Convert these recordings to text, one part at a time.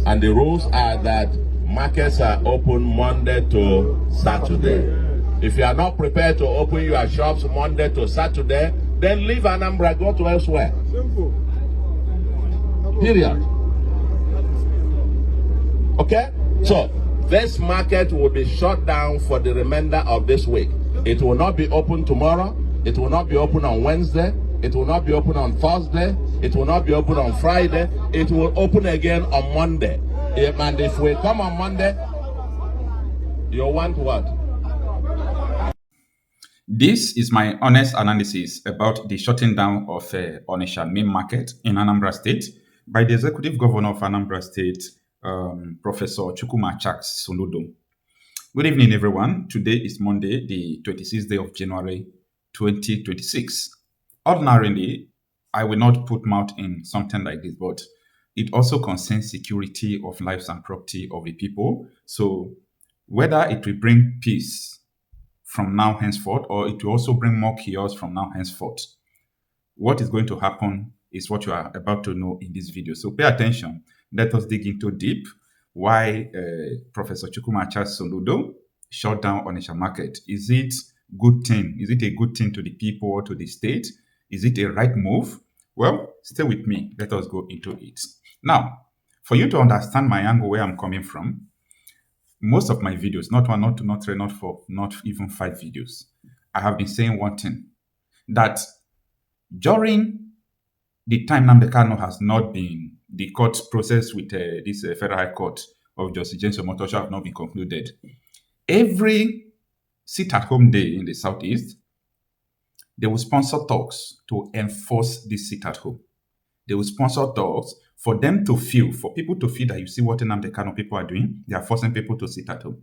And the rules are that markets are open Monday to Saturday. If you are not prepared to open your shops Monday to Saturday, then leave Anambra, go to elsewhere. Simple. Period. Okay? So, this market will be shut down for the remainder of this week. It will not be open tomorrow. It will not be open on Wednesday. It will not be open on Thursday. It will not be open on Friday. It will open again on Monday. And if we come on Monday, you want what? This is my honest analysis about the shutting down of Onitsha main market in Anambra State by the Executive Governor of Anambra State, Professor Soludo. Good evening, everyone. Today is Monday, the 26th day of January, 2026. Ordinarily, I will not put mouth in something like this, but it also concerns security of lives and property of the people. So whether it will bring peace from now henceforth, or it will also bring more chaos from now henceforth, what is going to happen is what you are about to know in this video. So pay attention. Let us dig into deep why Professor Soludo shut down Onitsha market. Is it good thing? Is it a good thing to the people or to the state? Is it a right move? Well, stay with me. Let us go into it. Now, for you to understand my angle, where I'm coming from, most of my videos, not one, not two, not three, not four, not even 5 videos, I have been saying one thing, that during the time Nnamdi Kanu has not been, the court process with this Federal High Court of Justice James Okocha have not been concluded. Every sit-at-home day in the Southeast, they will sponsor talks to enforce this sit-at-home. They will sponsor talks for them to feel, for people to feel that you see what Nnamdi Kanu people are doing. They are forcing people to sit at home.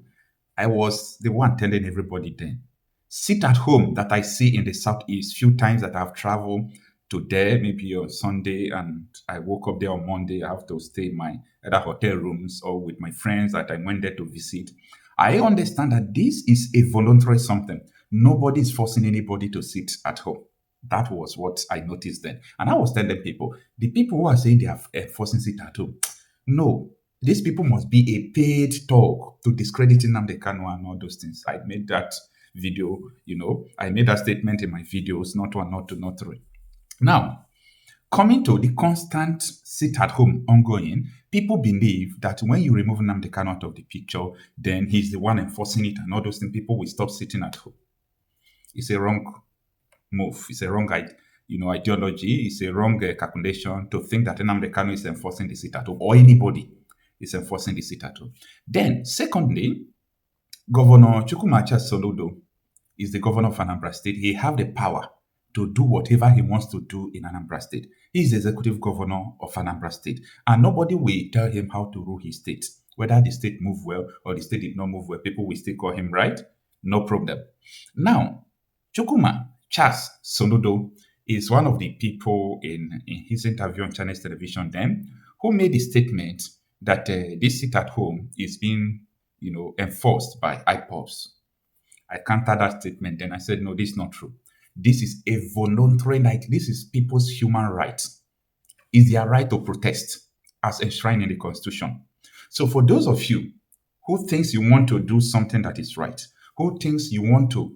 I was the one telling everybody then, sit at home that I see in the Southeast, few times that I've traveled to there, maybe on Sunday, and I woke up there on Monday. I have to stay in my other hotel rooms or with my friends that I went there to visit. I understand that this is a voluntary something. Nobody is forcing anybody to sit at home. That was what I noticed then. And I was telling people, the people who are saying they are forcing sit at home, no, these people must be a paid talk to discrediting Nnamdi Kanu and all those things. I made that video, I made that statement in my videos, not one, not two, not three. Now, coming to the constant sit at home ongoing, people believe that when you remove Nnamdi Kanu out of the picture, then he's the one enforcing it and all those things. People will stop sitting at home. It's a wrong move. It's a wrong ideology. It's a wrong calculation to think that Nnamdi Kanu is enforcing the sit at home, or anybody is enforcing the sit at home. Then, secondly, Governor Soludo is the governor of Anambra State. He have the power to do whatever he wants to do in Anambra State. He is the executive governor of Anambra State, and nobody will tell him how to rule his state. Whether the state moved well or the state did not move well, people will still call him right. No problem. Now, Soludo is one of the people in his interview on Chinese television then who made the statement that this sit at home is being enforced by IPOBs. I countered that statement. Then I said, no, this is not true. This is a voluntary right. This is people's human rights. It's their right to protest as enshrined in the Constitution. So for those of you who thinks you want to do something that is right, who thinks you want to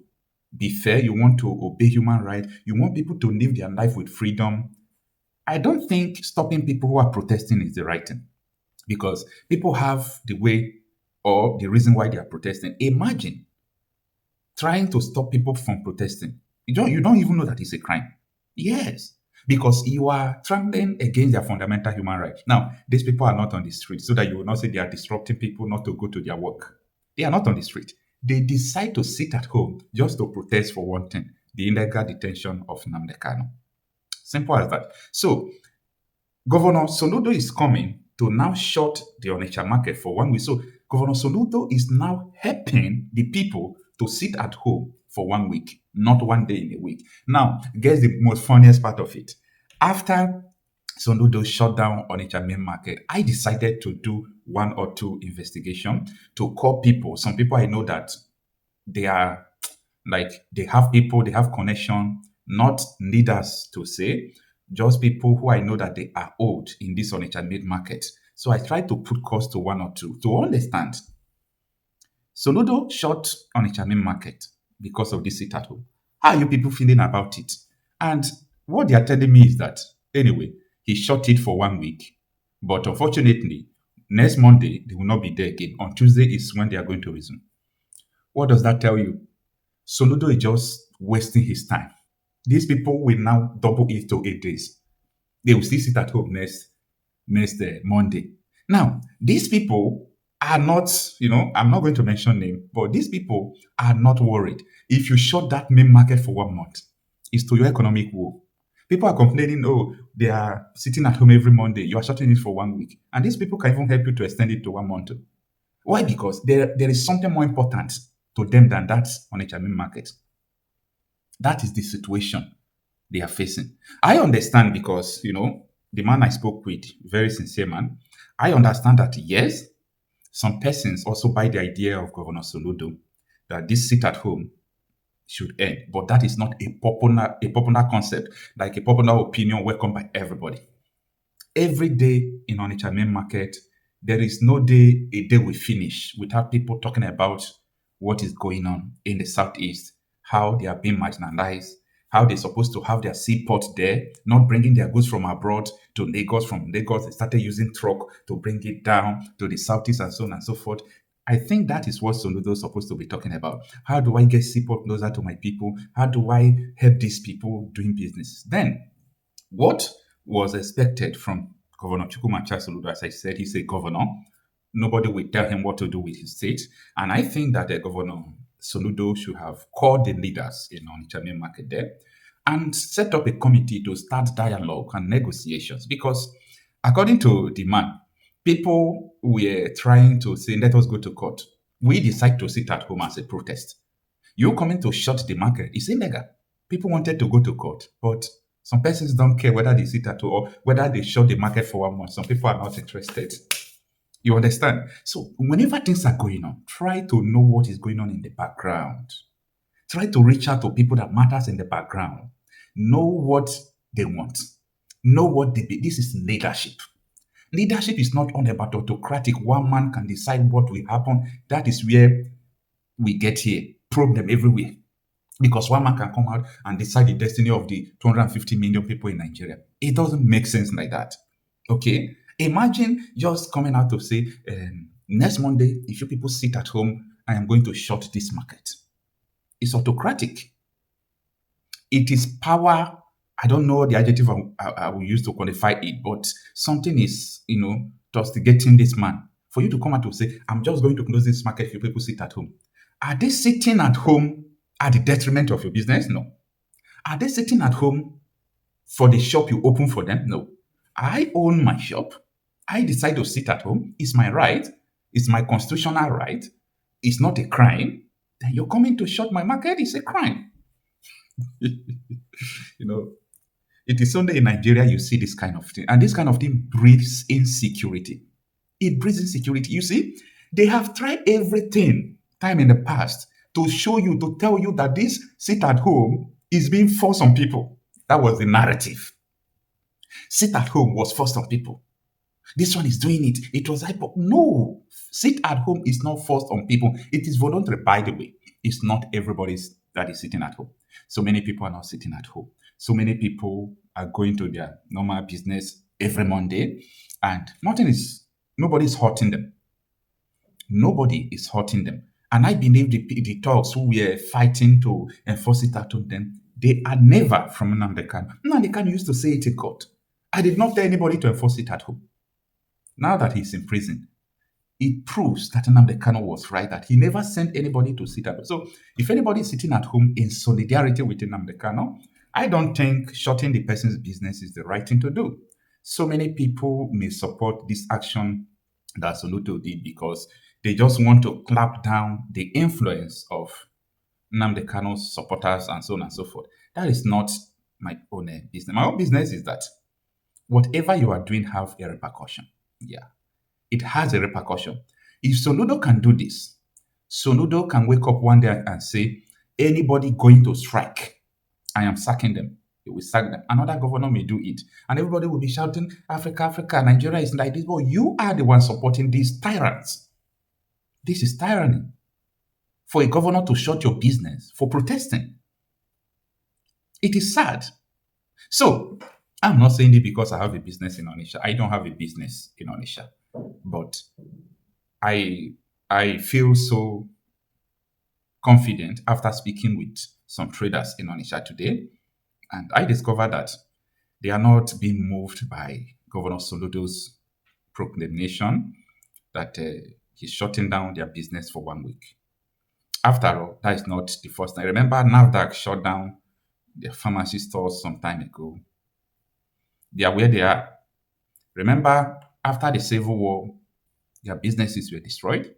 be fair, you want to obey human rights, you want people to live their life with freedom, I don't think stopping people who are protesting is the right thing. Because people have the way or the reason why they are protesting. Imagine trying to stop people from protesting. You don't even know that it's a crime. Yes, because you are trampling against their fundamental human rights. Now, these people are not on the street, so that you will not say they are disrupting people not to go to their work. They are not on the street. They decide to sit at home just to protest for one thing, the illegal detention of Nnamdi Kanu. Simple as that. So, Governor Soludo is coming to now shut the Onitsha market for 1 week. So, Governor Soludo is now helping the people to sit at home for 1 week, not 1 day in a week. Now, guess the most funniest part of it. After Soludo shut down Onitsha main market, I decided to do 1 or 2 investigation to call people. Some people I know that they are they have people, they have connection, not leaders to say, just people who I know that they are old in this Onitsha main market. So I tried to put cost to one or two to understand. Soludo shut Onitsha main market because of this sit at home. How are you people feeling about it? And what they are telling me is that, anyway, he shut it for 1 week. But unfortunately, next Monday, they will not be there again. On Tuesday is when they are going to resume. What does that tell you? Soludo is just wasting his time. These people will now double it to 8 days. They will still sit at home next Monday. Now, these people are not, I'm not going to mention name, but these people are not worried. If you shut that main market for 1 month, it's to your economic woe. People are complaining, oh, they are sitting at home every Monday. You are shutting it for 1 week. And these people can even help you to extend it to 1 month. Why? Because there is something more important to them than that on a main market. That is the situation they are facing. I understand because, the man I spoke with, very sincere man, I understand that yes, some persons also buy the idea of Governor Soludo that this sit at home should end, but that is not a popular concept, like a popular opinion welcomed by everybody. Every day in Onitsha main market, there is no day a day will finish without people talking about what is going on in the southeast, how they are being marginalized, how they're supposed to have their seaport there, not bringing their goods from abroad to Lagos. From Lagos, they started using truck to bring it down to the southeast and so on and so forth. I think that is what Soludo is supposed to be talking about. How do I get seaport closer to my people? How do I help these people doing business? Then, what was expected from Governor Soludo? As I said, he's a governor. Nobody will tell him what to do with his state. And I think that the Governor Soludo should have called the leaders in Onitsha main market there and set up a committee to start dialogue and negotiations. Because according to the man, people were trying to say, let us go to court. We decide to sit at home as a protest. You coming to shut the market is illegal. People wanted to go to court, but some persons don't care whether they sit at home or whether they shut the market for 1 month. Some people are not interested. You understand? So whenever things are going on, try to know what is going on in the background. Try to reach out to people that matters in the background. Know what they want. Know what they be. This is leadership. Leadership is not all about autocratic. One man can decide what will happen. That is where we get here. Probe them everywhere. Because one man can come out and decide the destiny of the 250 million people in Nigeria. It doesn't make sense like that. Okay? Imagine just coming out to say, next Monday, if you people sit at home, I am going to shut this market. It's autocratic. It is power. I don't know the adjective I will use to qualify it, but something is, tostigating this man. For you to come out to say, I'm just going to close this market if you people sit at home. Are they sitting at home at the detriment of your business? No. Are they sitting at home for the shop you open for them? No. I own my shop. I decide to sit at home. It's my right. It's my constitutional right. It's not a crime. Then you're coming to shut my market. It's a crime. It is only in Nigeria you see this kind of thing. And this kind of thing breeds insecurity. It breeds insecurity. You see, they have tried everything time in the past to show you, to tell you that this sit at home is being forced on people. That was the narrative. Sit at home was forced on people. This one is doing it. It was hypo. No, sit at home is not forced on people. It is voluntary, by the way. It's not everybody that is sitting at home. So many people are not sitting at home. So many people are going to their normal business every Monday, and nobody is hurting them. Nobody is hurting them. And I believe the talks who were fighting to enforce it at them, they are never from Nnamdi Kanu. Nnamdi Kanu used to say it in court. I did not tell anybody to enforce it at home. Now that he's in prison, it proves that Nnamdi Kanu was right, that he never sent anybody to sit at home. So if anybody is sitting at home in solidarity with Nnamdi Kanu, I don't think shutting the person's business is the right thing to do. So many people may support this action that Soludo did because they just want to clamp down the influence of Nnamdi Kanu's supporters and so on and so forth. That is not my own business. My own business is that whatever you are doing have a repercussion. Yeah, it has a repercussion. If Soludo can do this, Soludo can wake up one day and say, anybody going to strike, I am sacking them. They will sack them. Another governor may do it. And everybody will be shouting, Africa, Africa, Nigeria is like this. But you are the one supporting these tyrants. This is tyranny. For a governor to shut your business for protesting. It is sad. So, I'm not saying it because I have a business in Onitsha. I don't have a business in Onitsha. But I feel so confident after speaking with some traders in Onitsha today. And I discovered that they are not being moved by Governor Soludo's proclamation that he's shutting down their business for 1 week. After all, that is not the first time. Remember, NAFDAC shut down their pharmacy stores some time ago. They are where they are. Remember, after the Civil War, their businesses were destroyed.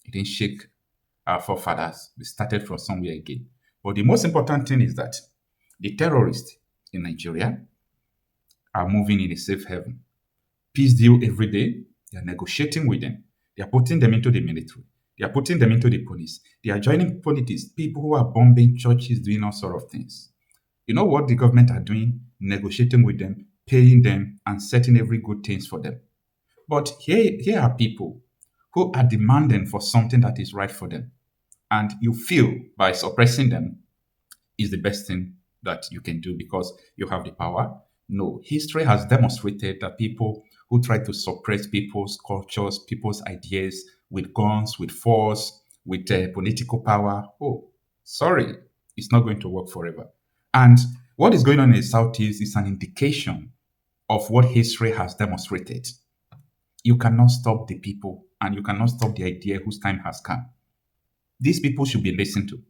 It didn't shake our forefathers. We started from somewhere again. But the most important thing is that the terrorists in Nigeria are moving in a safe haven. Peace deal every day. They are negotiating with them. They are putting them into the military. They are putting them into the police. They are joining politics. People who are bombing churches, doing all sort of things. You know what the government are doing? Negotiating with them, paying them, and setting every good things for them. But here are people who are demanding for something that is right for them. And you feel by suppressing them is the best thing that you can do because you have the power. No, history has demonstrated that people who try to suppress people's cultures, people's ideas with guns, with force, with political power, oh, sorry, it's not going to work forever. And what is going on in the Southeast is an indication of what history has demonstrated. You cannot stop the people and you cannot stop the idea whose time has come. These people should be listened to.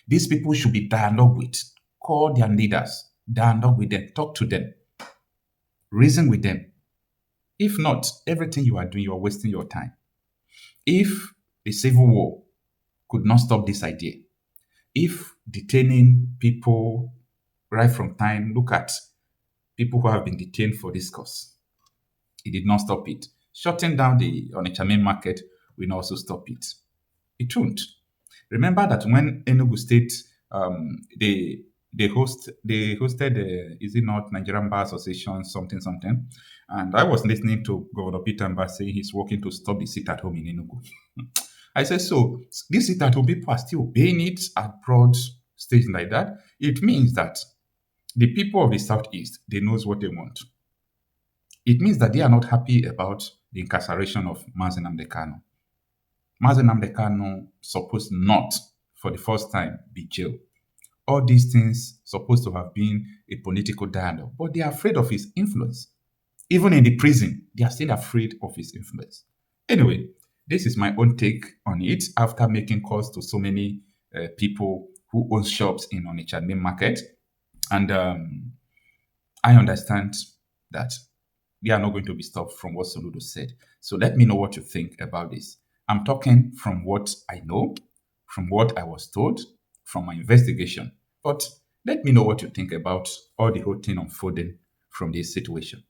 These people should be dialogued with. Call their leaders, dialogue with them, talk to them, reason with them. If not, everything you are doing, you are wasting your time. If the Civil War could not stop this idea, if detaining people right from time, look at people who have been detained for this cause, it did not stop it. Shutting down the Onitsha main market will also stop it. It won't. Remember that when Enugu State they hosted is it not Nigerian Bar Association something, and I was listening to Governor Peter Mba saying he's working to stop the sit at home in Enugu. I said, so this sit at home people are still obeying it at broad stage like that. It means that the people of the Southeast, they knows what they want. It means that they are not happy about the incarceration of Mazen Amdekano. Mazen Amdekano supposed not, for the first time, be jailed. All these things supposed to have been a political dialogue, but they are afraid of his influence. Even in the prison, they are still afraid of his influence. Anyway, this is my own take on it after making calls to so many people who own shops in Onitsha main market. And I understand that they are not going to be stopped from what Soludo said. So let me know what you think about this. I'm talking from what I know, from what I was told, from my investigation. But let me know what you think about all the whole thing unfolding from this situation.